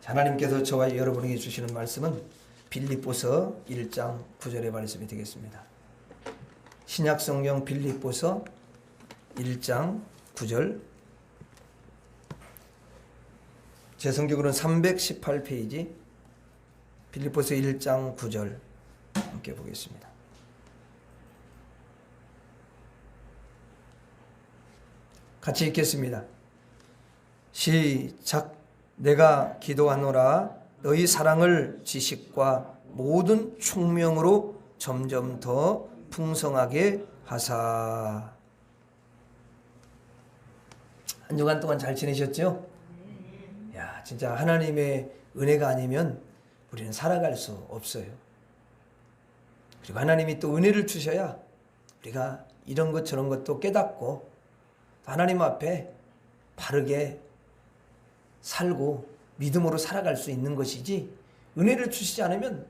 하나님께서 저와 여러분에게 주시는 말씀은 빌립보서 1장 9절의 말씀이 되겠습니다. 신약성경 빌립보서 1장 9절, 제 성경으로는 318페이지 빌립보서 1장 9절 함께 보겠습니다. 같이 읽겠습니다. 시작. 내가 기도하노라 너희 사랑을 지식과 모든 총명으로 점점 더 풍성하게 하사. 한 주간 동안 잘 지내셨죠? 야, 진짜 하나님의 은혜가 아니면 우리는 살아갈 수 없어요. 그리고 하나님이 또 은혜를 주셔야 우리가 이런 것 저런 것도 깨닫고 하나님 앞에 바르게 살고 믿음으로 살아갈 수 있는 것이지, 은혜를 주시지 않으면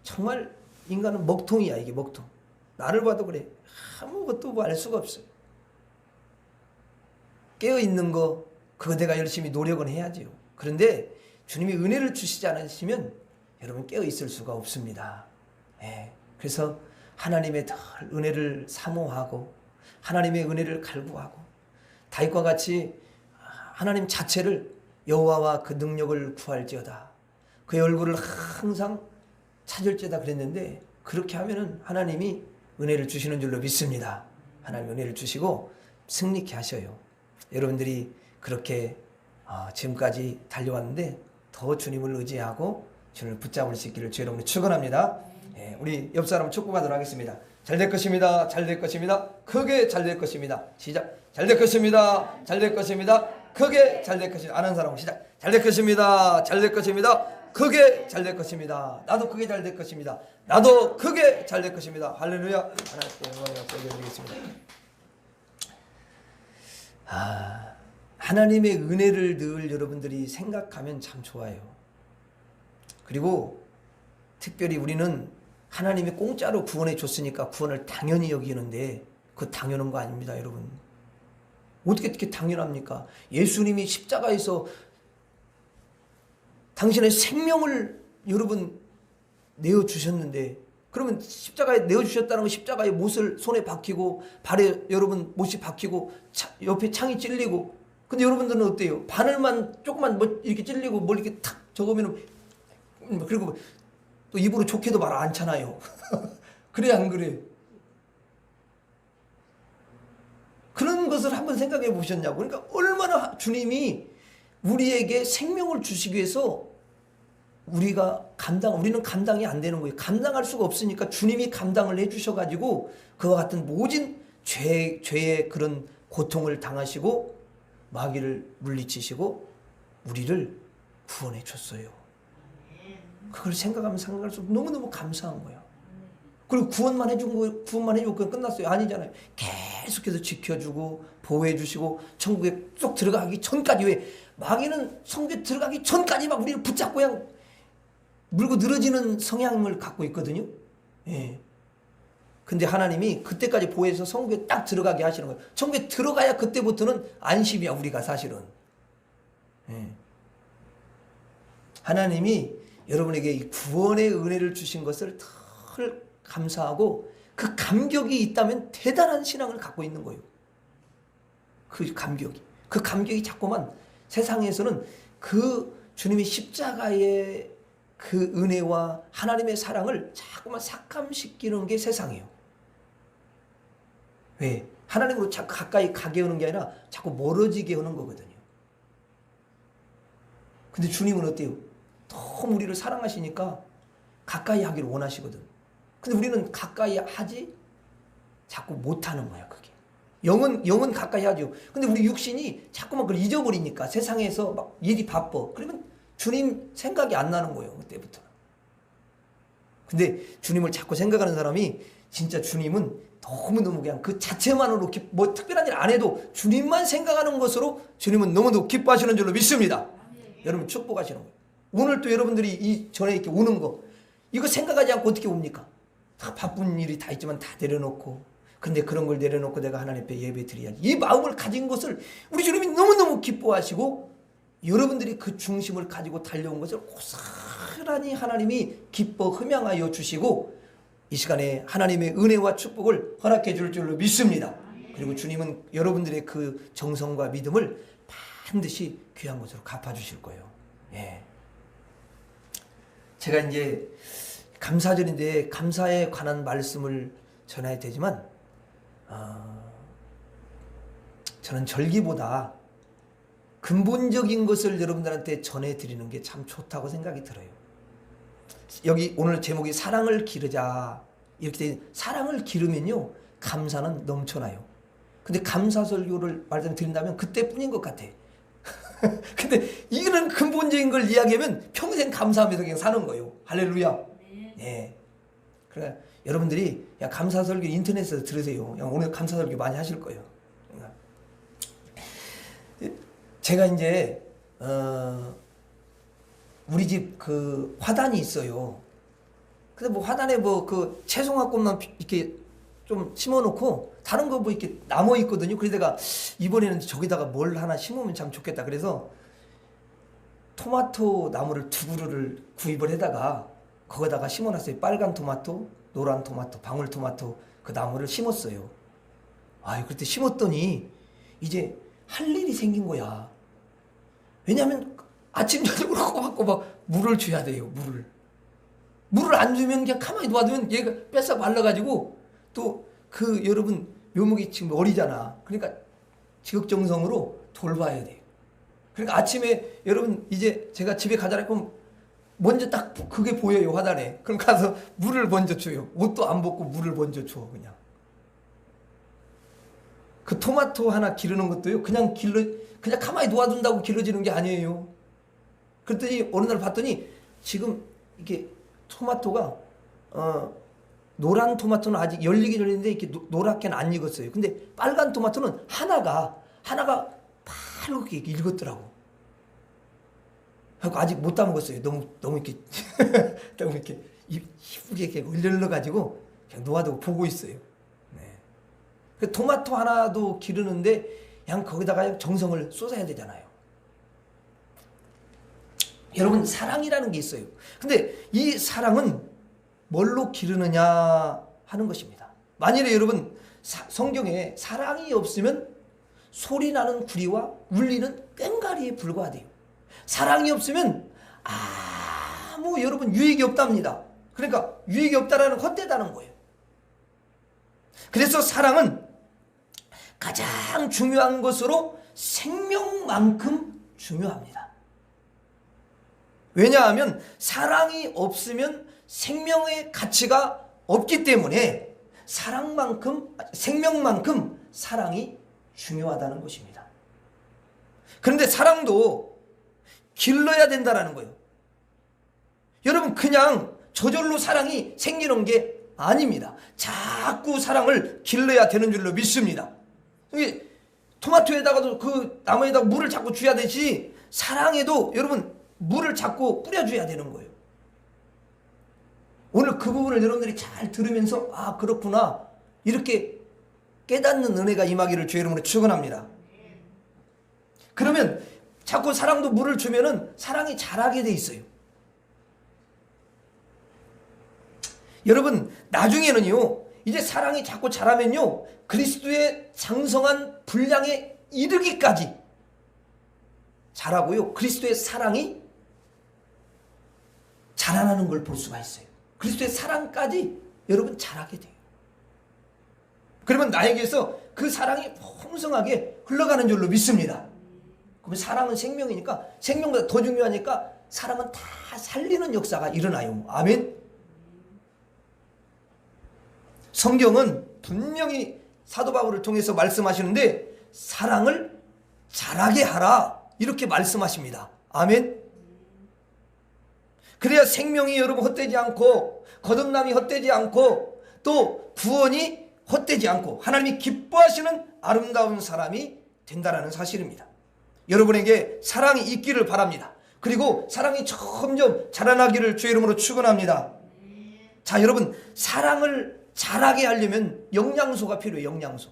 정말 인간은 먹통이야. 이게 먹통. 나를 봐도 그래. 아무것도 알 수가 없어요. 깨어있는 거 그거 내가 열심히 노력은 해야지요. 그런데 주님이 은혜를 주시지 않으시면 여러분 깨어있을 수가 없습니다. 그래서 하나님의 늘 은혜를 사모하고 하나님의 은혜를 갈구하고 다윗과 같이 하나님 자체를 여호와와 그 능력을 구할지어다, 그의 얼굴을 항상 찾을지어다 그랬는데, 그렇게 하면은 하나님이 은혜를 주시는 줄로 믿습니다. 하나님 은혜를 주시고 승리케 하셔요. 여러분들이 그렇게 지금까지 달려왔는데 더 주님을 의지하고 주님을 붙잡을 수 있기를 주 여러분을 축원합니다. 우리 옆 사람 축복하도록 하겠습니다. 잘 될 것입니다. 잘 될 것입니다. 크게 잘 될 것입니다. 시작. 잘 될 것입니다. 잘 될 것입니다. 크게 잘 될 것입니다. 아는 사람은 시작. 잘 될 것입니다. 잘 될 것입니다. 크게 잘 될 것입니다. 나도 크게 잘 될 것입니다. 나도 크게 잘 될 것입니다. 할렐루야. 하나님께 영광을 드리겠습니다. 하나님의 은혜를 늘 여러분들이 생각하면 참 좋아요. 그리고 특별히 우리는 하나님이 공짜로 구원해 줬으니까 구원을 당연히 여기는데, 그 당연한 거 아닙니다, 여러분. 어떻게 당연합니까? 예수님이 십자가에서 당신의 생명을 여러분 내어주셨는데, 그러면 십자가에 내어주셨다는 건 십자가에 못을 손에 박히고 발에 여러분 못이 박히고 옆에 창이 찔리고, 근데 여러분들은 어때요? 바늘만 조금만 뭐 이렇게 찔리고 뭘 이렇게 탁 적으면, 그리고 또 입으로 좋게도 말 않잖아요. 그래 안 그래? 그런 것을 한번 생각해 보셨냐고. 그러니까 얼마나 주님이 우리에게 생명을 주시기 위해서 우리는 감당이 안 되는 거예요. 감당할 수가 없으니까 주님이 감당을 해 주셔가지고 그와 같은 모진 죄의 그런 고통을 당하시고 마귀를 물리치시고 우리를 구원해 줬어요. 그걸 생각할수록 너무너무 감사한 거야. 그리고 구원만 해주고 그냥 끝났어요? 아니잖아요. 계속해서 지켜주고 보호해주시고 천국에 쏙 들어가기 전까지, 왜 마귀는 천국에 들어가기 전까지 막 우리를 붙잡고 그냥 물고 늘어지는 성향을 갖고 있거든요. 근데 하나님이 그때까지 보호해서 천국에 딱 들어가게 하시는 거예요. 천국에 들어가야 그때부터는 안심이야, 우리가 사실은. 하나님이 여러분에게 이 구원의 은혜를 주신 것을 늘 감사하고 그 감격이 있다면 대단한 신앙을 갖고 있는 거예요. 그 감격이 자꾸만 세상에서는 그 주님의 십자가의 그 은혜와 하나님의 사랑을 자꾸만 삭감시키는 게 세상이에요. 왜? 하나님으로 자꾸 가까이 가게 하는 게 아니라 자꾸 멀어지게 하는 거거든요. 근데 주님은 어때요? 너무 우리를 사랑하시니까 가까이 하기를 원하시거든. 근데 우리는 가까이 하지 자꾸 못하는 거야. 그게 영은 가까이 하죠. 근데 우리 육신이 자꾸만 그걸 잊어버리니까, 세상에서 막 일이 바빠. 그러면 주님 생각이 안 나는 거예요, 그때부터는. 근데 주님을 자꾸 생각하는 사람이 진짜 주님은 너무너무 그냥 그 자체만으로 뭐 특별한 일 안 해도 주님만 생각하는 것으로 주님은 너무너무 기뻐하시는 줄로 믿습니다. 여러분 축복하시는 거예요. 오늘 또 여러분들이 이 전에 이렇게 오는 거, 이거 생각하지 않고 어떻게 옵니까? 다 바쁜 일이 다 있지만 다 내려놓고, 근데 그런 걸 내려놓고 내가 하나님 앞에 예배 드려야지, 이 마음을 가진 것을 우리 주님이 너무너무 기뻐하시고 여러분들이 그 중심을 가지고 달려온 것을 고스란히 하나님이 기뻐 흠양하여 주시고 이 시간에 하나님의 은혜와 축복을 허락해 줄 줄로 믿습니다. 그리고 주님은 여러분들의 그 정성과 믿음을 반드시 귀한 것으로 갚아주실 거예요. 예. 제가 이제 감사절인데 감사에 관한 말씀을 전해야 되지만 저는 절기보다 근본적인 것을 여러분들한테 전해드리는 게 참 좋다고 생각이 들어요. 여기 오늘 제목이 사랑을 기르자 이렇게 돼, 사랑을 기르면요 감사는 넘쳐나요. 근데 감사 설교를 말씀드린다면 그때뿐인 것 같아. 근데 이런 근본적인 걸 이야기하면 평생 감사하면서 그냥 사는 거예요. 할렐루야. 네. 그래 여러분들이 그냥 감사 설교 인터넷에서 들으세요. 그냥 오늘 감사 설교 많이 하실 거예요. 제가 이제 우리 집 그 화단이 있어요. 근데 뭐 화단에 뭐 그 채송화꽃만 이렇게 좀 심어놓고 다른 거 뭐 이렇게 남아 있거든요. 그래서 내가 이번에는 저기다가 뭘 하나 심으면 참 좋겠다. 그래서 토마토 나무를 2그루를 구입을 해다가 거기다가 심어놨어요. 빨간 토마토, 노란 토마토, 방울토마토 그 나무를 심었어요. 아유 그때 심었더니 이제 할 일이 생긴 거야. 왜냐하면 아침 저녁으로 꼬박꼬박 물을 줘야 돼요. 물을 안 주면 그냥 가만히 놔두면 얘가 뺏어 말라가지고 또 그 여러분 묘목이 지금 어리잖아. 그러니까 지극정성으로 돌봐야 돼요. 그러니까 아침에 여러분 이제 제가 집에 가자라 그러면 먼저 딱 그게 보여요. 화단에. 그럼 가서 물을 먼저 줘요. 옷도 안 벗고 물을 먼저 줘. 그냥 그 토마토 하나 기르는 것도요 그냥 가만히 놓아둔다고 길러지는 게 아니에요. 그랬더니 어느 날 봤더니 지금 이게 토마토가 노란 토마토는 아직 열리긴 열리는데 이렇게 노랗게는 안 익었어요. 근데 빨간 토마토는 하나가 빨갛게 익었더라고. 아직 못 따먹었어요. 너무 이렇게 너무 이렇게 이쁘게 이렇게 얼려 가지고 그냥 놓아두고 보고 있어요. 네. 그 토마토 하나도 기르는데 그냥 거기다가 정성을 쏟아야 되잖아요. 여러분 사랑이라는 게 있어요. 근데 이 사랑은 뭘로 기르느냐 하는 것입니다. 만일에 여러분 성경에 사랑이 없으면 소리나는 구리와 울리는 꽹과리에 불과하대요. 사랑이 없으면 아무 여러분 유익이 없답니다. 그러니까 유익이 없다라는 헛되다는 거예요. 그래서 사랑은 가장 중요한 것으로 생명만큼 중요합니다. 왜냐하면 사랑이 없으면 생명의 가치가 없기 때문에 생명만큼 사랑이 중요하다는 것입니다. 그런데 사랑도 길러야 된다는 거예요. 여러분 그냥 저절로 사랑이 생기는 게 아닙니다. 자꾸 사랑을 길러야 되는 줄로 믿습니다. 토마토에다가도 그 나무에다가 물을 자꾸 줘야 되지 사랑에도 여러분 물을 자꾸 뿌려줘야 되는 거예요. 오늘 그 부분을 여러분들이 잘 들으면서 그렇구나 이렇게 깨닫는 은혜가 임하기를 주의 이름으로 축원합니다. 그러면 자꾸 사랑도 물을 주면은 사랑이 자라게 돼 있어요. 여러분 나중에는요 이제 사랑이 자꾸 자라면요 그리스도의 장성한 분량에 이르기까지 자라고요 그리스도의 사랑이 자라나는 걸 볼 수가 있어요. 그리스도의 사랑까지 여러분 자라게 돼요. 그러면 나에게서 그 사랑이 풍성하게 흘러가는 줄로 믿습니다. 그러면 사랑은 생명이니까 생명보다 더 중요하니까 사랑은 다 살리는 역사가 일어나요. 아멘. 성경은 분명히 사도 바울을 통해서 말씀하시는데 사랑을 자라게 하라 이렇게 말씀하십니다. 아멘. 그래야 생명이 여러분 헛되지 않고 거듭남이 헛되지 않고 또 구원이 헛되지 않고 하나님이 기뻐하시는 아름다운 사람이 된다는 사실입니다. 여러분에게 사랑이 있기를 바랍니다. 그리고 사랑이 점점 자라나기를 주의 이름으로 축원합니다. 자 여러분 사랑을 자라게 하려면 영양소가 필요해요. 영양소.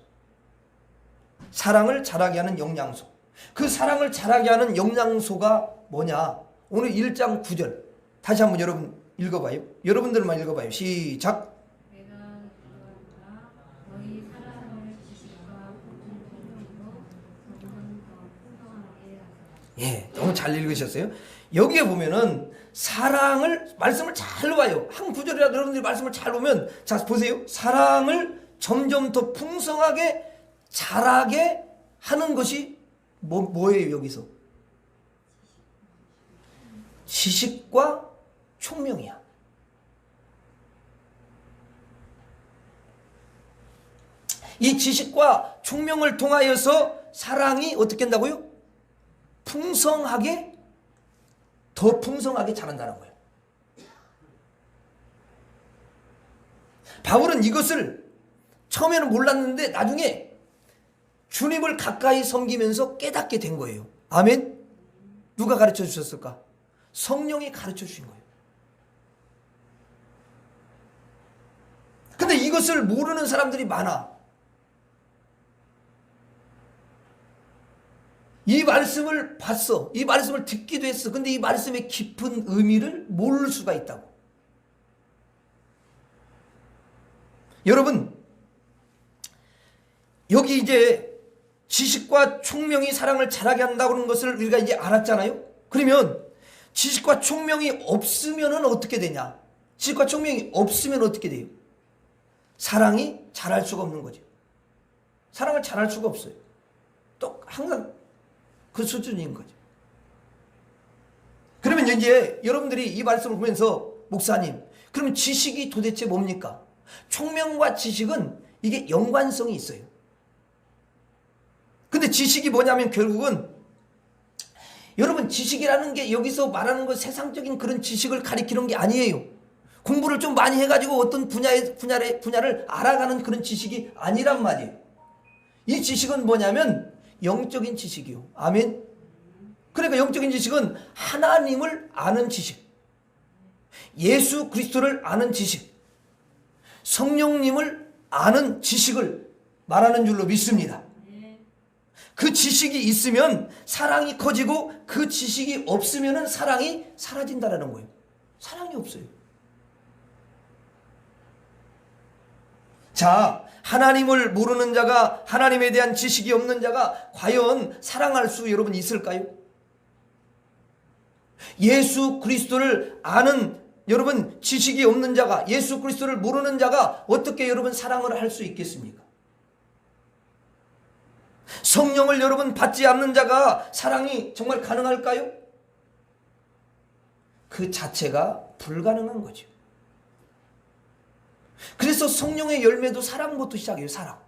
사랑을 자라게 하는 영양소. 그 사랑을 자라게 하는 영양소가 뭐냐? 오늘 1장 9절 다시 한번 여러분 읽어봐요. 여러분들만 읽어봐요. 시작. 내가 너희가 너희 사랑을 지식과 모든 통용으로 점점 더 풍성하게 하소서. 예, 너무 잘 읽으셨어요. 여기에 보면은 사랑을 말씀을 잘 봐요. 한 구절이라도 여러분들이 말씀을 잘 보면 자 보세요. 사랑을 점점 더 풍성하게 자라게 하는 것이 뭐예요 여기서? 지식과 총명이야. 이 지식과 총명을 통하여서 사랑이 어떻게 한다고요? 풍성하게 더 풍성하게 자란다는 거예요. 바울은 이것을 처음에는 몰랐는데 나중에 주님을 가까이 섬기면서 깨닫게 된 거예요. 아멘. 누가 가르쳐 주셨을까? 성령이 가르쳐 주신 거예요. 근데 이것을 모르는 사람들이 많아. 이 말씀을 봤어. 이 말씀을 듣기도 했어. 근데 이 말씀의 깊은 의미를 모를 수가 있다고. 여러분, 여기 이제 지식과 총명이 사랑을 자라게 한다는 것을 우리가 이제 알았잖아요. 그러면 지식과 총명이 없으면 어떻게 되냐? 지식과 총명이 없으면 어떻게 돼요? 사랑이 자랄 수가 없는 거죠. 사랑을 자랄 수가 없어요. 또 항상 그 수준인 거죠. 그러면 이제 여러분들이 이 말씀을 보면서 목사님, 그러면 지식이 도대체 뭡니까? 총명과 지식은 이게 연관성이 있어요. 근데 지식이 뭐냐면 결국은 여러분 지식이라는 게 여기서 말하는 건 세상적인 그런 지식을 가리키는 게 아니에요. 공부를 좀 많이 해가지고 어떤 분야를 알아가는 그런 지식이 아니란 말이에요. 이 지식은 뭐냐면 영적인 지식이요. 아멘. 그러니까 영적인 지식은 하나님을 아는 지식, 예수 그리스도를 아는 지식, 성령님을 아는 지식을 말하는 줄로 믿습니다. 그 지식이 있으면 사랑이 커지고 그 지식이 없으면 사랑이 사라진다는 거예요. 사랑이 없어요. 자, 하나님을 모르는 자가, 하나님에 대한 지식이 없는 자가 과연 사랑할 수 여러분 있을까요? 예수 그리스도를 아는 여러분 지식이 없는 자가, 예수 그리스도를 모르는 자가 어떻게 여러분 사랑을 할 수 있겠습니까? 성령을 여러분 받지 않는 자가 사랑이 정말 가능할까요? 그 자체가 불가능한 거죠. 그래서 성령의 열매도 사랑부터 시작해요. 사랑.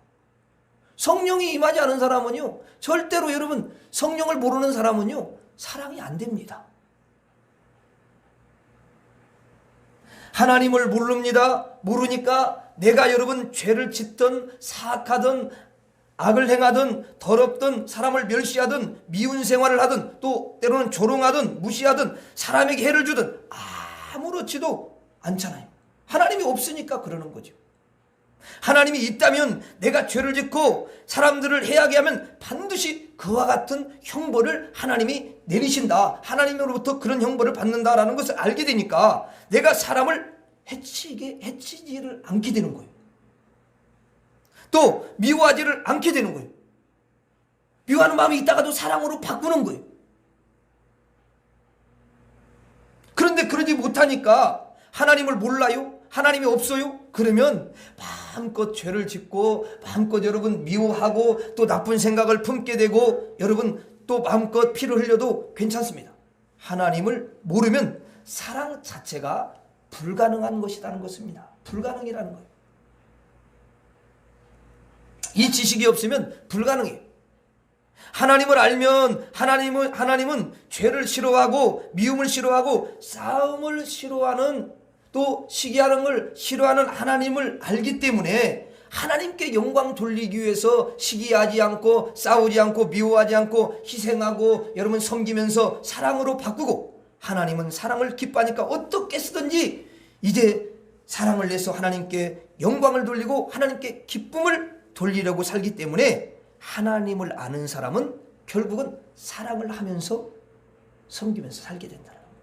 성령이 임하지 않은 사람은요, 절대로 여러분 성령을 모르는 사람은요 사랑이 안 됩니다. 하나님을 모르니까 내가 여러분 죄를 짓든 사악하든 악을 행하든 더럽든 사람을 멸시하든 미운 생활을 하든 또 때로는 조롱하든 무시하든 사람에게 해를 주든 아무렇지도 않잖아요. 하나님이 없으니까 그러는 거죠. 하나님이 있다면 내가 죄를 짓고 사람들을 해하게 하면 반드시 그와 같은 형벌을 하나님이 내리신다. 하나님으로부터 그런 형벌을 받는다라는 것을 알게 되니까 내가 사람을 해치지를 않게 되는 거예요. 또 미워하지를 않게 되는 거예요. 미워하는 마음이 있다가도 사랑으로 바꾸는 거예요. 그런데 그러지 못하니까 하나님을 몰라요? 하나님이 없어요? 그러면 마음껏 죄를 짓고 마음껏 여러분 미워하고 또 나쁜 생각을 품게 되고 여러분 또 마음껏 피를 흘려도 괜찮습니다. 하나님을 모르면 사랑 자체가 불가능한 것이라는 것입니다. 불가능이라는 거예요. 이 지식이 없으면 불가능해요. 하나님을 알면 하나님은 죄를 싫어하고 미움을 싫어하고 싸움을 싫어하는 또 시기하는 걸 싫어하는 하나님을 알기 때문에 하나님께 영광 돌리기 위해서 시기하지 않고 싸우지 않고 미워하지 않고 희생하고 여러분 섬기면서 사랑으로 바꾸고 하나님은 사랑을 기뻐하니까 어떻게 쓰든지 이제 사랑을 내서 하나님께 영광을 돌리고 하나님께 기쁨을 돌리려고 살기 때문에 하나님을 아는 사람은 결국은 사랑을 하면서 섬기면서 살게 된다는 거예요.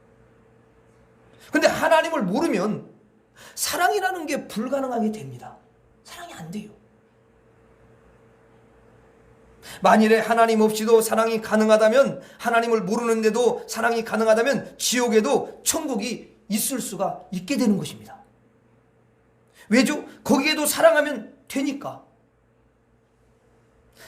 근데 하나님을 모르면 사랑이라는 게 불가능하게 됩니다. 사랑이 안 돼요. 만일에 하나님 없이도 사랑이 가능하다면, 하나님을 모르는데도 사랑이 가능하다면 지옥에도 천국이 있을 수가 있게 되는 것입니다. 왜죠? 거기에도 사랑하면 되니까.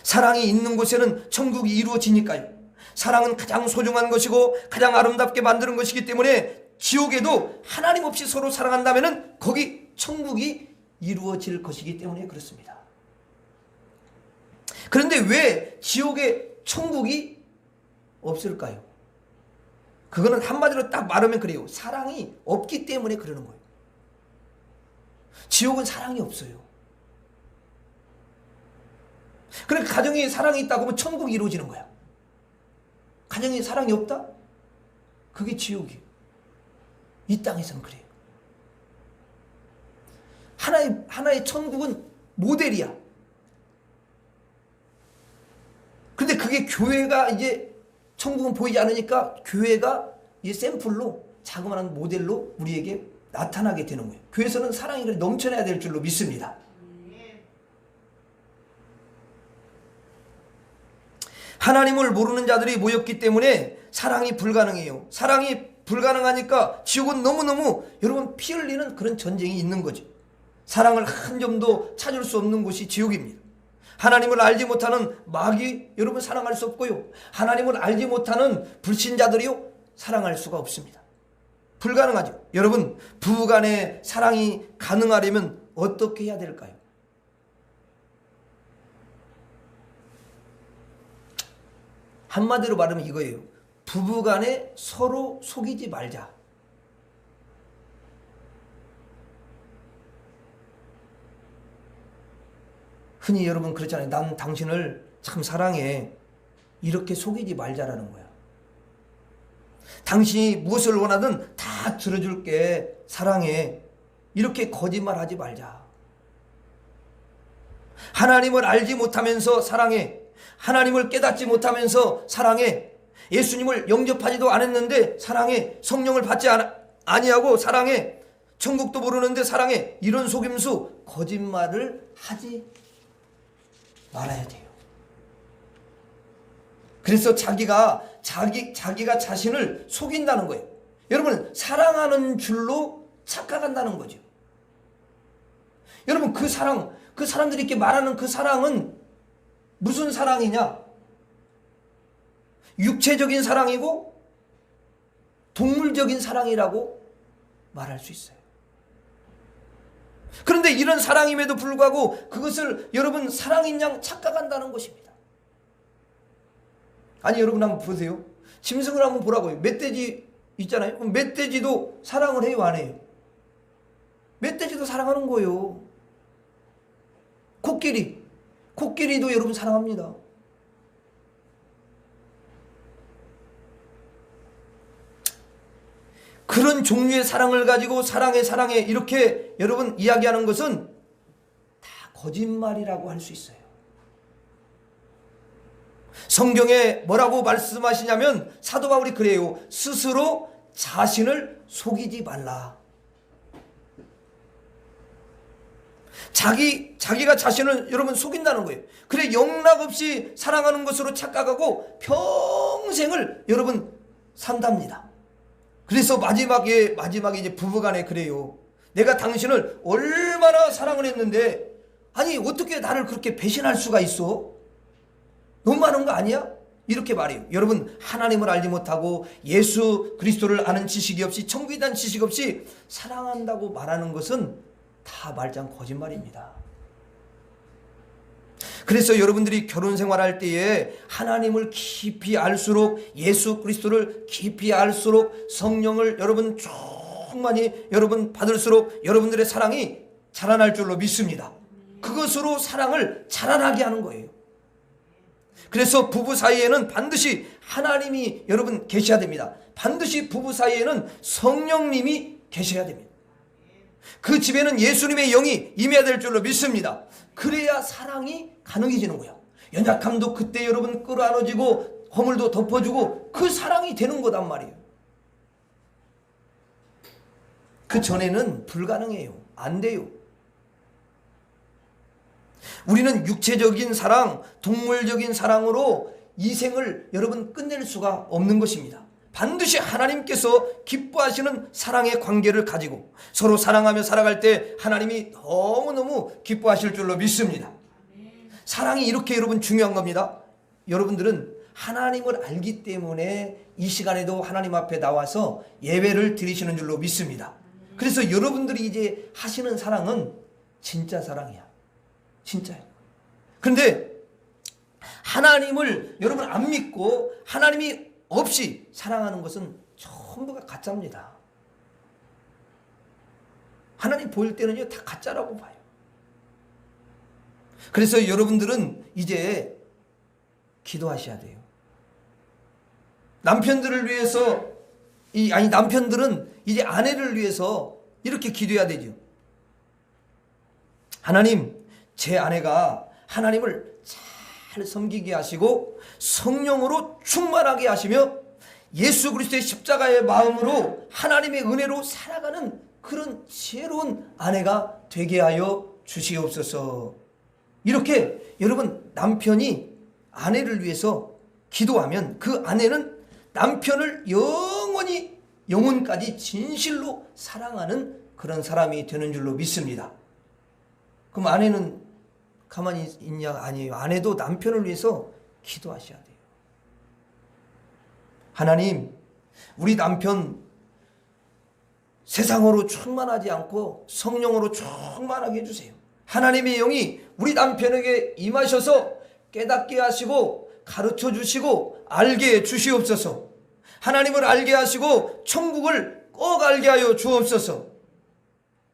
사랑이 있는 곳에는 천국이 이루어지니까요. 사랑은 가장 소중한 것이고 가장 아름답게 만드는 것이기 때문에 지옥에도 하나님 없이 서로 사랑한다면 거기 천국이 이루어질 것이기 때문에 그렇습니다. 그런데 왜 지옥에 천국이 없을까요? 그거는 한마디로 딱 말하면 그래요. 사랑이 없기 때문에 그러는 거예요. 지옥은 사랑이 없어요. 그러니까 가정에 사랑이 있다고 하면 천국이 이루어지는 거야. 가정에 사랑이 없다? 그게 지옥이에요. 이 땅에서는 그래요. 하나의 천국은 모델이야. 근데 그게 교회가 이제 천국은 보이지 않으니까 교회가 이 샘플로 자그마한 모델로 우리에게 나타나게 되는 거예요. 교회에서는 사랑이 넘쳐나야 될 줄로 믿습니다. 하나님을 모르는 자들이 모였기 때문에 사랑이 불가능해요. 사랑이 불가능하니까 지옥은 너무너무 여러분 피 흘리는 그런 전쟁이 있는 거죠. 사랑을 한 점도 찾을 수 없는 곳이 지옥입니다. 하나님을 알지 못하는 마귀 여러분 사랑할 수 없고요. 하나님을 알지 못하는 불신자들이요 사랑할 수가 없습니다. 불가능하죠. 여러분 부부간의 사랑이 가능하려면 어떻게 해야 될까요? 한마디로 말하면 이거예요. 부부간에 서로 속이지 말자. 흔히 여러분 그렇잖아요. 난 당신을 참 사랑해. 이렇게 속이지 말자라는 거야. 당신이 무엇을 원하든 다 들어줄게. 사랑해. 이렇게 거짓말하지 말자. 하나님을 알지 못하면서 사랑해. 하나님을 깨닫지 못하면서 사랑해. 예수님을 영접하지도 않았는데 사랑해. 성령을 받지 아니하고 사랑해. 천국도 모르는데 사랑해. 이런 속임수 거짓말을 하지 말아야 돼요. 그래서 자기가 자신을 속인다는 거예요. 여러분 사랑하는 줄로 착각한다는 거죠. 여러분 그 사람들이 이렇게 말하는 그 사랑은 무슨 사랑이냐? 육체적인 사랑이고 동물적인 사랑이라고 말할 수 있어요. 그런데 이런 사랑임에도 불구하고 그것을 여러분 사랑인 양 착각한다는 것입니다. 아니 여러분 한번 보세요. 짐승을 한번 보라고요. 멧돼지 있잖아요. 그럼 멧돼지도 사랑을 해요, 안 해요? 멧돼지도 사랑하는 거예요. 코끼리도 여러분 사랑합니다. 그런 종류의 사랑을 가지고 사랑해 이렇게 여러분 이야기하는 것은 다 거짓말이라고 할 수 있어요. 성경에 뭐라고 말씀하시냐면 사도 바울이 그래요. 스스로 자신을 속이지 말라. 자기가 자신을 여러분 속인다는 거예요. 그래 영락없이 사랑하는 것으로 착각하고 평생을 여러분 산답니다. 그래서 마지막에 이제 부부간에 그래요. 내가 당신을 얼마나 사랑을 했는데 아니 어떻게 나를 그렇게 배신할 수가 있어? 너무 많은 거 아니야? 이렇게 말해요. 여러분 하나님을 알지 못하고 예수 그리스도를 아는 지식이 없이 천국에 대한 지식 없이 사랑한다고 말하는 것은 다 말짱 거짓말입니다. 그래서 여러분들이 결혼 생활할 때에 하나님을 깊이 알수록 예수 그리스도를 깊이 알수록 성령을 여러분 충만히 여러분 받을수록 여러분들의 사랑이 자라날 줄로 믿습니다. 그것으로 사랑을 자라나게 하는 거예요. 그래서 부부 사이에는 반드시 하나님이 여러분 계셔야 됩니다. 반드시 부부 사이에는 성령님이 계셔야 됩니다. 그 집에는 예수님의 영이 임해야 될 줄로 믿습니다. 그래야 사랑이 가능해지는 거야. 연약함도 그때 여러분 끌어안아지고 허물도 덮어주고 그 사랑이 되는 거단 말이에요. 그 전에는 불가능해요. 안 돼요. 우리는 육체적인 사랑, 동물적인 사랑으로 이 생을 여러분 끝낼 수가 없는 것입니다. 반드시 하나님께서 기뻐하시는 사랑의 관계를 가지고 서로 사랑하며 살아갈 때 하나님이 너무너무 기뻐하실 줄로 믿습니다. 사랑이 이렇게 여러분 중요한 겁니다. 여러분들은 하나님을 알기 때문에 이 시간에도 하나님 앞에 나와서 예배를 드리시는 줄로 믿습니다. 그래서 여러분들이 이제 하시는 사랑은 진짜 사랑이야. 진짜예요. 그런데 하나님을 여러분 안 믿고 하나님이 없이 사랑하는 것은 전부가 가짜입니다. 하나님 보일 때는요 다 가짜라고 봐요. 그래서 여러분들은 이제 기도하셔야 돼요. 남편들을 위해서 남편들은 이제 아내를 위해서 이렇게 기도해야 되죠. 하나님, 제 아내가 하나님을 잘 섬기게 하시고 성령으로 충만하게 하시며 예수 그리스도의 십자가의 마음으로 하나님의 은혜로 살아가는 그런 지혜로운 아내가 되게 하여 주시옵소서. 이렇게 여러분 남편이 아내를 위해서 기도하면 그 아내는 남편을 영혼까지 진실로 사랑하는 그런 사람이 되는 줄로 믿습니다. 그럼 아내는 가만히 있냐? 아니에요. 아내도 남편을 위해서 기도하셔야 돼요. 하나님, 우리 남편 세상으로 충만하지 않고 성령으로 충만하게 해주세요. 하나님의 영이 우리 남편에게 임하셔서 깨닫게 하시고 가르쳐 주시고 알게 해 주시옵소서. 하나님을 알게 하시고 천국을 꼭 알게 하여 주옵소서.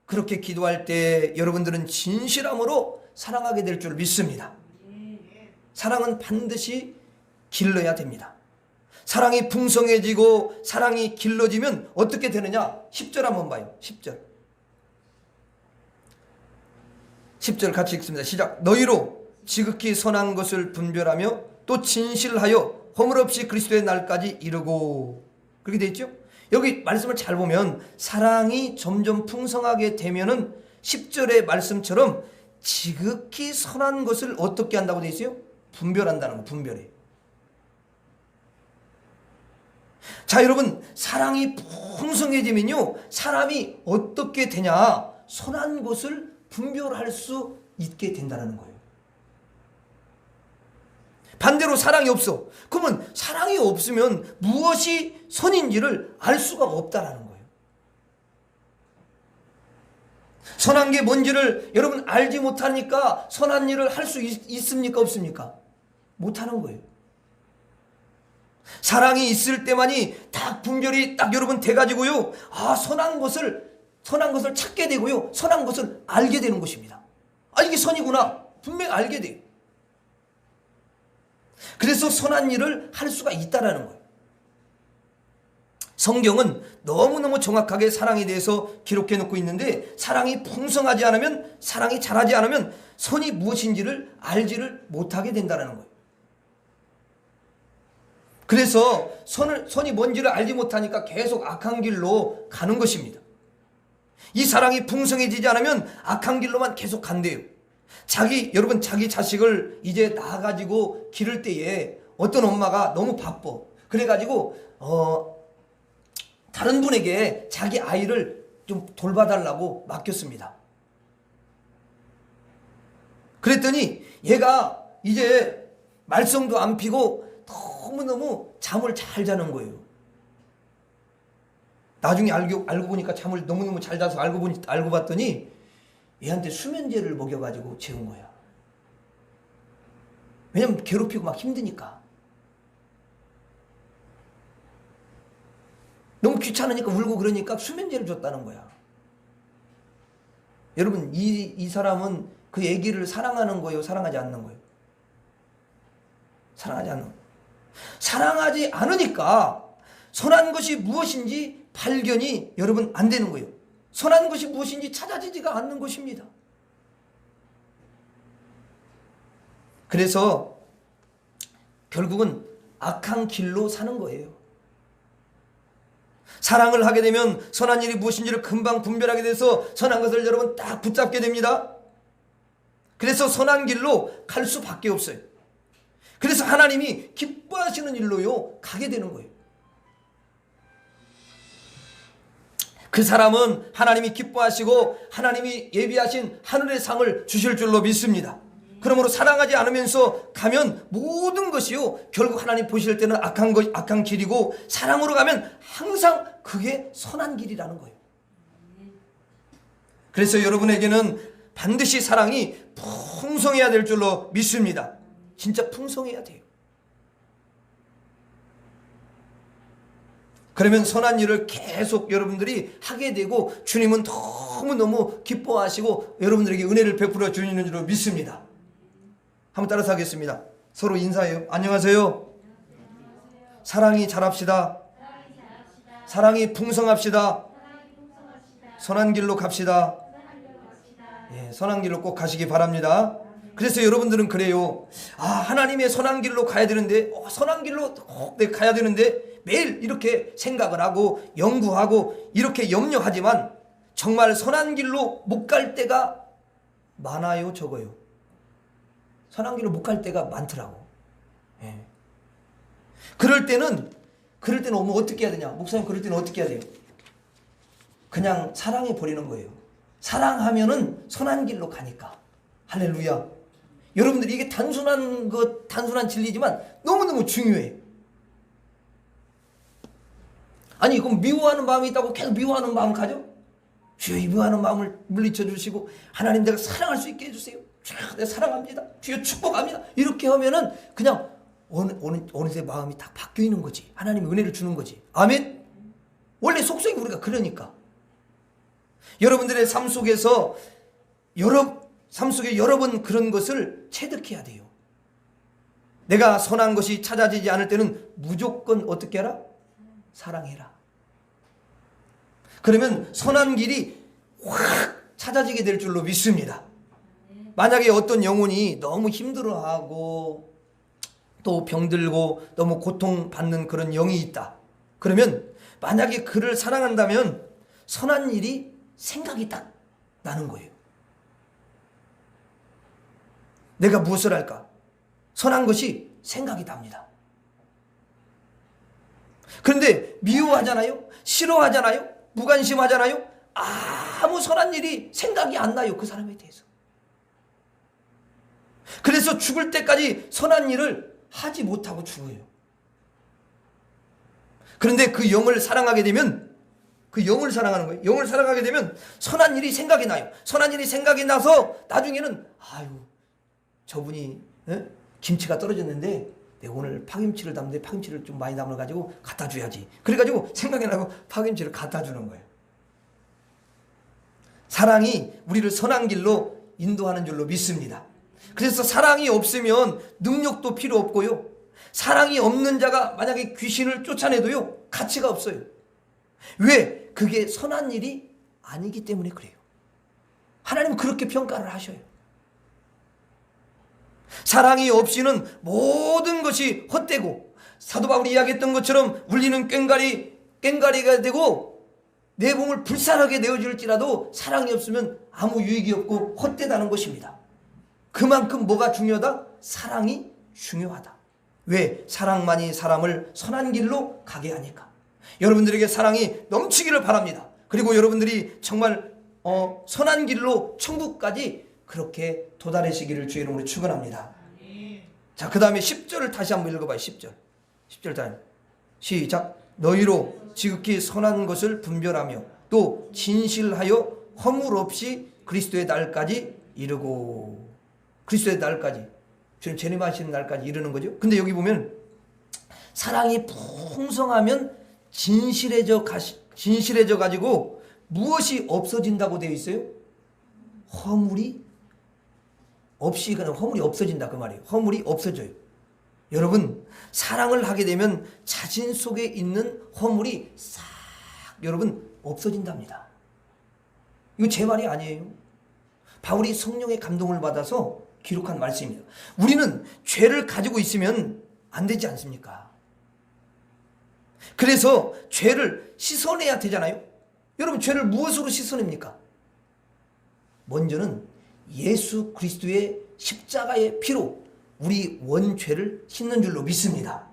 그렇게 기도할 때 여러분들은 진실함으로 사랑하게 될 줄 믿습니다. 사랑은 반드시 길러야 됩니다. 사랑이 풍성해지고 사랑이 길러지면 어떻게 되느냐? 10절 한번 봐요. 10절 같이 읽습니다. 시작. 너희로 지극히 선한 것을 분별하며 또 진실하여 허물 없이 그리스도의 날까지 이르고. 그렇게 돼 있죠? 여기 말씀을 잘 보면 사랑이 점점 풍성하게 되면은 10절의 말씀처럼 지극히 선한 것을 어떻게 한다고 돼 있어요? 분별한다는 거, 분별해. 자, 여러분, 사랑이 풍성해지면요, 사람이 어떻게 되냐? 선한 것을 분별할 수 있게 된다는 거예요. 반대로 사랑이 없어. 그러면 사랑이 없으면 무엇이 선인지를 알 수가 없다라는 거예요. 선한 게 뭔지를 여러분 알지 못하니까 선한 일을 할 수 있습니까? 없습니까? 못하는 거예요. 사랑이 있을 때만이 딱 분별이 딱 여러분 돼가지고요. 선한 것을 찾게 되고요. 선한 것을 알게 되는 것입니다. 이게 선이구나. 분명히 알게 돼요. 그래서 선한 일을 할 수가 있다라는 거예요. 성경은 너무너무 정확하게 사랑에 대해서 기록해 놓고 있는데 사랑이 풍성하지 않으면 사랑이 잘하지 않으면 선이 무엇인지를 알지를 못하게 된다는 거예요. 그래서 선이 뭔지를 알지 못하니까 계속 악한 길로 가는 것입니다. 이 사랑이 풍성해지지 않으면 악한 길로만 계속 간대요. 여러분 자기 자식을 이제 낳아가지고 기를 때에 어떤 엄마가 너무 바빠. 그래가지고 다른 분에게 자기 아이를 좀 돌봐달라고 맡겼습니다. 그랬더니 얘가 이제 말썽도 안 피고 너무너무 잠을 잘 자는 거예요. 나중에 알고 보니까 잠을 너무너무 잘 자서 알고 봤더니 얘한테 수면제를 먹여가지고 재운 거야. 왜냐면 괴롭히고 막 힘드니까. 너무 귀찮으니까 울고 그러니까 수면제를 줬다는 거야. 여러분 이 사람은 그 애기를 사랑하는 거예요? 사랑하지 않는 거예요? 사랑하지 않는 거예요. 사랑하지 않으니까 선한 것이 무엇인지 발견이 여러분 안 되는 거예요. 선한 것이 무엇인지 찾아지지가 않는 것입니다. 그래서 결국은 악한 길로 사는 거예요. 사랑을 하게 되면 선한 일이 무엇인지를 금방 분별하게 돼서 선한 것을 여러분 딱 붙잡게 됩니다. 그래서 선한 길로 갈 수밖에 없어요. 그래서 하나님이 기뻐하시는 일로요 가게 되는 거예요. 그 사람은 하나님이 기뻐하시고 하나님이 예비하신 하늘의 상을 주실 줄로 믿습니다. 그러므로 사랑하지 않으면서 가면 모든 것이요 결국 하나님 보실 때는 악한 길이고, 사랑으로 가면 항상 그게 선한 길이라는 거예요. 그래서 여러분에게는 반드시 사랑이 풍성해야 될 줄로 믿습니다. 진짜 풍성해야 돼요. 그러면 선한 일을 계속 여러분들이 하게 되고 주님은 너무너무 기뻐하시고 여러분들에게 은혜를 베풀어 주시는 줄로 믿습니다. 한번 따라서 하겠습니다. 서로 인사해요. 안녕하세요. 사랑이 자랍시다. 사랑이 풍성합시다. 선한 길로 갑시다. 예, 선한 길로 꼭 가시기 바랍니다. 그래서 여러분들은 그래요. 하나님의 선한 길로 가야 되는데, 선한 길로 꼭 가야 되는데 매일 이렇게 생각을 하고 연구하고 이렇게 염려하지만 정말 선한 길로 못 갈 때가 많아요, 적어요? 선한 길로 못 갈 때가 많더라고. 예. 그럴 때는 오면 어떻게 해야 되냐? 목사님, 그럴 때는 어떻게 해야 돼요? 그냥 사랑해 버리는 거예요. 사랑하면은 선한 길로 가니까. 할렐루야. 여러분들이 이게 단순한 진리지만 너무너무 중요해요. 아니, 그럼 미워하는 마음이 있다고 계속 미워하는 마음 가져? 주여, 이 미워하는 마음을 물리쳐 주시고 하나님, 내가 사랑할 수 있게 해주세요. 주여, 내가 사랑합니다. 주여, 축복합니다. 이렇게 하면은 그냥 어느새 마음이 다 바뀌어 있는 거지. 하나님이 은혜를 주는 거지. 아멘. 원래 속성이 우리가 그러니까. 여러분들의 삶 속에서 여러 번 그런 것을 체득해야 돼요. 내가 선한 것이 찾아지지 않을 때는 무조건 어떻게 하라? 사랑해라. 그러면 선한 길이 확 찾아지게 될 줄로 믿습니다. 만약에 어떤 영혼이 너무 힘들어하고 또 병들고 너무 고통받는 그런 영이 있다. 그러면 만약에 그를 사랑한다면 선한 일이 생각이 딱 나는 거예요. 내가 무엇을 할까? 선한 것이 생각이 납니다. 그런데 미워하잖아요? 싫어하잖아요? 무관심하잖아요? 아무 선한 일이 생각이 안 나요, 그 사람에 대해서. 그래서 죽을 때까지 선한 일을 하지 못하고 죽어요. 그런데 그 영을 사랑하게 되면, 그 영을 사랑하는 거예요. 영을 사랑하게 되면 선한 일이 생각이 나요. 선한 일이 생각이 나서 나중에는 저분이 김치가 떨어졌는데 내가 오늘 파김치를 담는데 파김치를 좀 많이 담아가지고 갖다 줘야지. 그래가지고 생각이 나고 파김치를 갖다 주는 거예요. 사랑이 우리를 선한 길로 인도하는 줄로 믿습니다. 그래서 사랑이 없으면 능력도 필요 없고요. 사랑이 없는 자가 만약에 귀신을 쫓아내도요, 가치가 없어요. 왜? 그게 선한 일이 아니기 때문에 그래요. 하나님은 그렇게 평가를 하셔요. 사랑이 없이는 모든 것이 헛되고, 사도 바울이 이야기했던 것처럼 울리는 꽹과리가 되고 내 몸을 불살하게 내어질지라도 사랑이 없으면 아무 유익이 없고 헛되다는 것입니다. 그만큼 뭐가 중요하다? 사랑이 중요하다. 왜? 사랑만이 사람을 선한 길로 가게 하니까. 여러분들에게 사랑이 넘치기를 바랍니다. 그리고 여러분들이 정말 선한 길로 천국까지 그렇게 도달하시기를 주의 이름으로 축원합니다. 자, 그 다음에 10절을 다시 한번 읽어봐요. 10절 다시 시작. 너희로 지극히 선한 것을 분별하며 또 진실하여 허물 없이 그리스도의 날까지 이르고. 그리스도의 날까지, 주님 재림하시는 날까지 이르는 거죠. 근데 여기 보면 사랑이 풍성하면 진실해져 가지고 무엇이 없어진다고 되어 있어요? 허물이 없이, 그냥 허물이 없어진다, 그 말이에요. 허물이 없어져요. 여러분, 사랑을 하게 되면 자신 속에 있는 허물이 싹 여러분 없어진답니다. 이거 제 말이 아니에요. 바울이 성령의 감동을 받아서 기록한 말씀입니다. 우리는 죄를 가지고 있으면 안 되지 않습니까? 그래서 죄를 씻어내야 되잖아요. 여러분, 죄를 무엇으로 씻어냅니까? 먼저는 예수 그리스도의 십자가의 피로 우리 원죄를 씻는 줄로 믿습니다.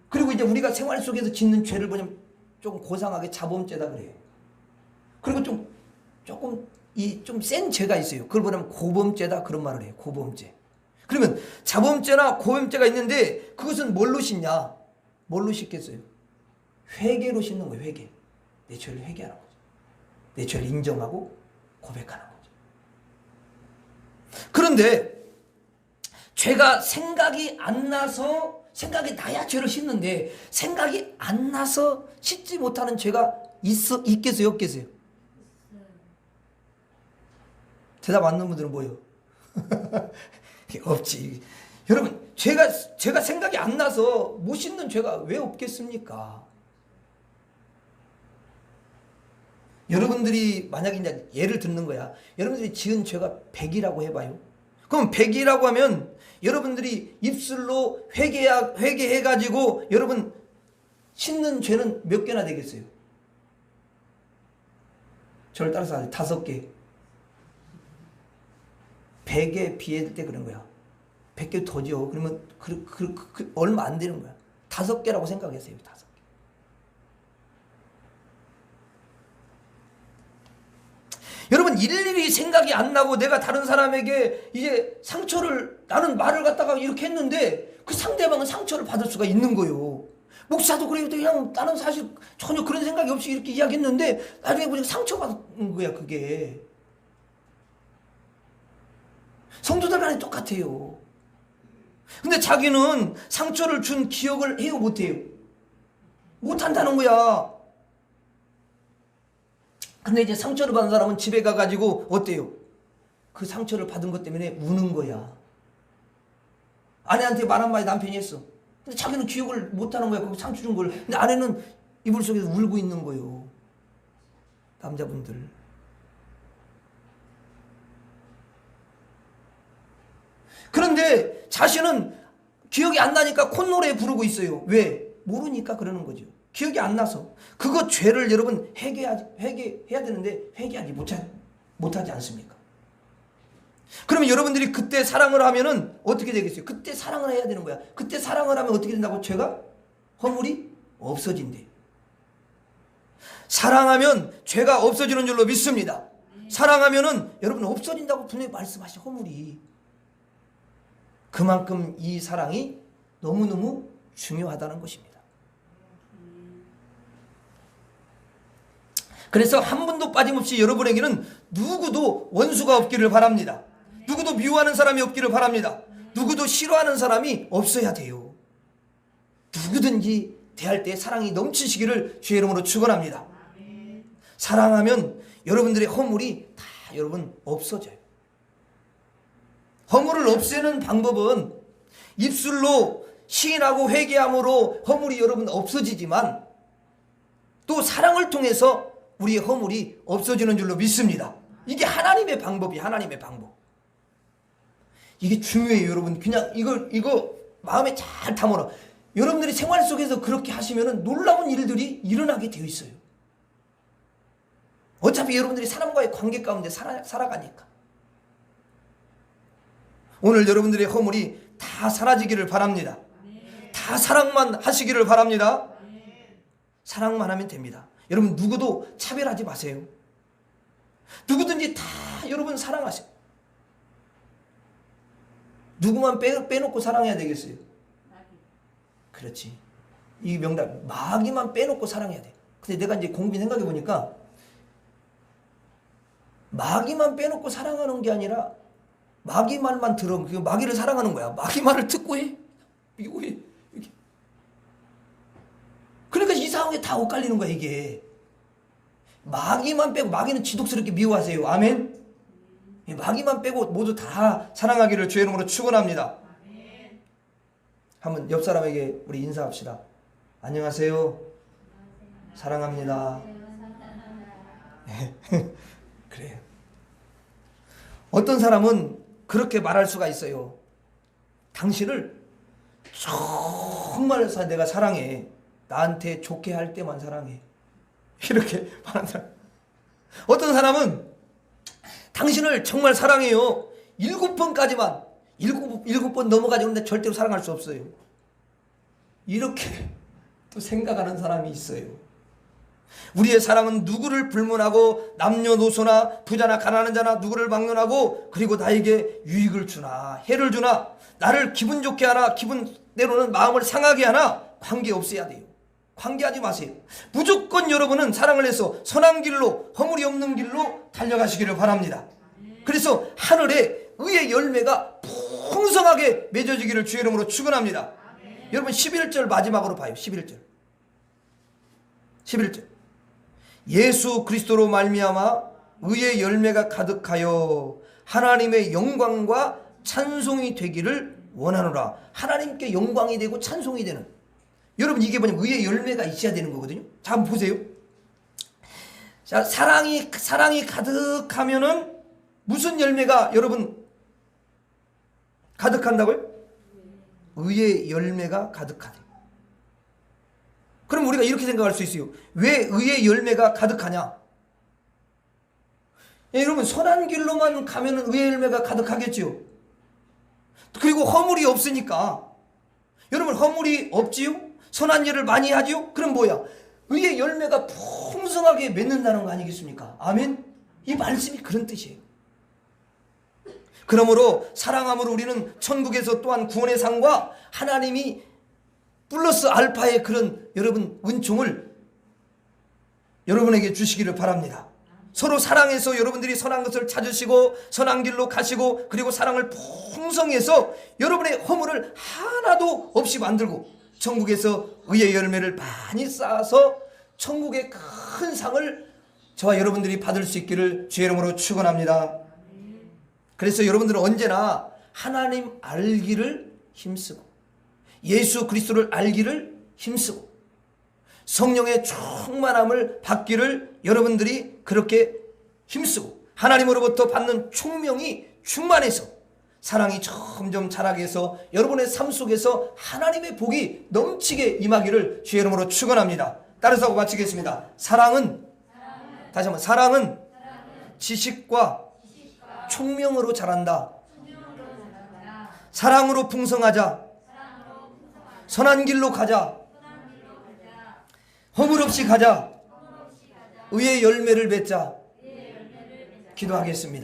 그리고 이제 우리가 생활 속에서 짓는 죄를 뭐냐면 조금 고상하게 자범죄다 그래요. 그리고 조금 좀 센 죄가 있어요. 그걸 뭐냐면 고범죄다 그런 말을 해요. 고범죄. 그러면 자범죄나 고범죄가 있는데 그것은 뭘로 씻냐? 뭘로 씻겠어요? 회개로 씻는 거예요. 회개. 내 죄를 회개하는 거죠. 내 죄를 인정하고 고백하는 거죠. 그런데 죄가 생각이 안 나서, 생각이 나야 죄를 씻는데 생각이 안 나서 씻지 못하는 죄가 있겠어요? 없겠어요? 대답 안 넣는 분들은 뭐예요? 없지. 여러분, 제가 생각이 안 나서 못 씻는 죄가 왜 없겠습니까? 여러분들이 만약에 이제 예를 듣는 거야. 여러분들이 지은 죄가 100이라고 해봐요. 그럼 100이라고 하면 여러분들이 입술로 회개해가지고 여러분 씻는 죄는 몇 개나 되겠어요? 저를 따라서 하세요. 5개. 100에 비할 때 그런 거야. 100개 더죠. 그러면 얼마 안 되는 거야. 5개라고 생각하세요. 5개. 여러분, 일일이 생각이 안 나고 내가 다른 사람에게 이제 나는 말을 갖다가 이렇게 했는데 그 상대방은 상처를 받을 수가 있는 거예요. 목사도 그래요. 그냥 나는 사실 전혀 그런 생각이 없이 이렇게 이야기했는데 나중에 보니까 상처받은 거야, 그게. 성도들 간에 똑같아요. 근데 자기는 상처를 준 기억을 해요, 못해요? 못한다는 거야. 근데 이제 상처를 받은 사람은 집에 가가지고 어때요? 그 상처를 받은 것 때문에 우는 거야. 아내한테 말 한마디 남편이 했어. 근데 자기는 기억을 못하는 거야. 그 상처 준 걸. 근데 아내는 이불 속에서 울고 있는 거예요. 남자분들. 그런데 자신은 기억이 안 나니까 콧노래 부르고 있어요. 왜? 모르니까 그러는 거죠. 기억이 안 나서. 그거 죄를 여러분 회개해야 되는데 회개하지 못하지 않습니까? 그러면 여러분들이 그때 사랑을 하면은 어떻게 되겠어요? 그때 사랑을 해야 되는 거야. 그때 사랑을 하면 어떻게 된다고? 죄가? 허물이 없어진대. 사랑하면 죄가 없어지는 줄로 믿습니다. 사랑하면은 여러분 없어진다고 분명히 말씀하신 허물이. 그만큼 이 사랑이 너무너무 중요하다는 것입니다. 그래서 한 분도 빠짐없이 여러분에게는 누구도 원수가 없기를 바랍니다. 누구도 미워하는 사람이 없기를 바랍니다. 누구도 싫어하는 사람이 없어야 돼요. 누구든지 대할 때 사랑이 넘치시기를 주의 이름으로 축원합니다. 사랑하면 여러분들의 허물이 다 여러분 없어져요. 허물을 없애는 방법은 입술로 시인하고 회개함으로 허물이 여러분 없어지지만 또 사랑을 통해서 우리의 허물이 없어지는 줄로 믿습니다. 이게 하나님의 방법이 하나님의 방법. 이게 중요해요, 여러분. 그냥 이거 마음에 잘 담아라. 여러분들이 생활 속에서 그렇게 하시면 놀라운 일들이 일어나게 되어 있어요. 어차피 여러분들이 사람과의 관계 가운데 살아가니까. 오늘 여러분들의 허물이 다 사라지기를 바랍니다. 다 사랑만 하시기를 바랍니다. 사랑만 하면 됩니다. 여러분 누구도 차별하지 마세요. 누구든지 다 여러분 사랑하세요. 누구만 빼놓고 사랑해야 되겠어요? 그렇지. 이 명답. 마귀만 빼놓고 사랑해야 돼. 근데 내가 이제 공비 생각해 보니까 마귀만 빼놓고 사랑하는 게 아니라 마귀 말만 들으면 그 마귀를 사랑하는 거야. 마귀 말을 듣고 해. 이거 해. 이렇게. 그러니까 이 상황에 다 엇갈리는 거야, 이게. 마귀만 빼고, 마귀는 지독스럽게 미워하세요. 아멘. 마귀만 빼고 모두 다 사랑하기를 주의 이름으로 축원합니다. 한번 옆 사람에게 우리 인사합시다. 안녕하세요. 사랑합니다. 그래요. 어떤 사람은 그렇게 말할 수가 있어요. 당신을 정말 내가 사랑해. 나한테 좋게 할 때만 사랑해. 이렇게 말하는 사람. 어떤 사람은 당신을 정말 사랑해요. 7번까지만 7번 넘어가지고 절대로 사랑할 수 없어요. 이렇게 또 생각하는 사람이 있어요. 우리의 사랑은 누구를 불문하고 남녀노소나 부자나 가난한 자나 누구를 막론하고 그리고 나에게 유익을 주나 해를 주나 나를 기분 좋게 하나 기분 때로는 마음을 상하게 하나 관계없어야 돼요. 관계하지 마세요. 무조건 여러분은 사랑을 해서 선한 길로 허물이 없는 길로 달려가시기를 바랍니다. 그래서 하늘에 의의 열매가 풍성하게 맺어지기를 주의 이름으로 축원합니다. 여러분 11절 마지막으로 봐요. 11절 예수 그리스도로 말미암아 의의 열매가 가득하여 하나님의 영광과 찬송이 되기를 원하노라. 하나님께 영광이 되고 찬송이 되는, 여러분 이게 뭐냐면 의의 열매가 있어야 되는 거거든요. 자 한번 보세요. 자 사랑이 가득하면은 무슨 열매가 여러분 가득한다고요? 의의 열매가 가득하대. 그럼 우리가 이렇게 생각할 수 있어요. 왜 의의 열매가 가득하냐? 여러분 선한 길로만 가면 의의 열매가 가득하겠지요. 그리고 허물이 없으니까. 여러분 허물이 없지요? 선한 일을 많이 하지요? 그럼 뭐야? 의의 열매가 풍성하게 맺는다는 거 아니겠습니까? 아멘? 이 말씀이 그런 뜻이에요. 그러므로 사랑함으로 우리는 천국에서 또한 구원의 상과 하나님이 플러스 알파의 그런 여러분 은총을 여러분에게 주시기를 바랍니다. 서로 사랑해서 여러분들이 선한 것을 찾으시고 선한 길로 가시고 그리고 사랑을 풍성해서 여러분의 허물을 하나도 없이 만들고 천국에서 의의 열매를 많이 쌓아서 천국의 큰 상을 저와 여러분들이 받을 수 있기를 주의 이름으로 축원합니다. 그래서 여러분들은 언제나 하나님 알기를 힘쓰고 예수 그리스도를 알기를 힘쓰고 성령의 충만함을 받기를 여러분들이 그렇게 힘쓰고 하나님으로부터 받는 총명이 충만해서 사랑이 점점 자라게 해서 여러분의 삶 속에서 하나님의 복이 넘치게 임하기를 주의 이름으로 축원합니다. 따라서 하고 마치겠습니다. 사랑은 다시 한번 사랑은 지식과 총명으로 자란다. 사랑으로 풍성하자. 선한 길로 가자. 허물 없이 가자. 의의 열매를 맺자. 기도하겠습니다.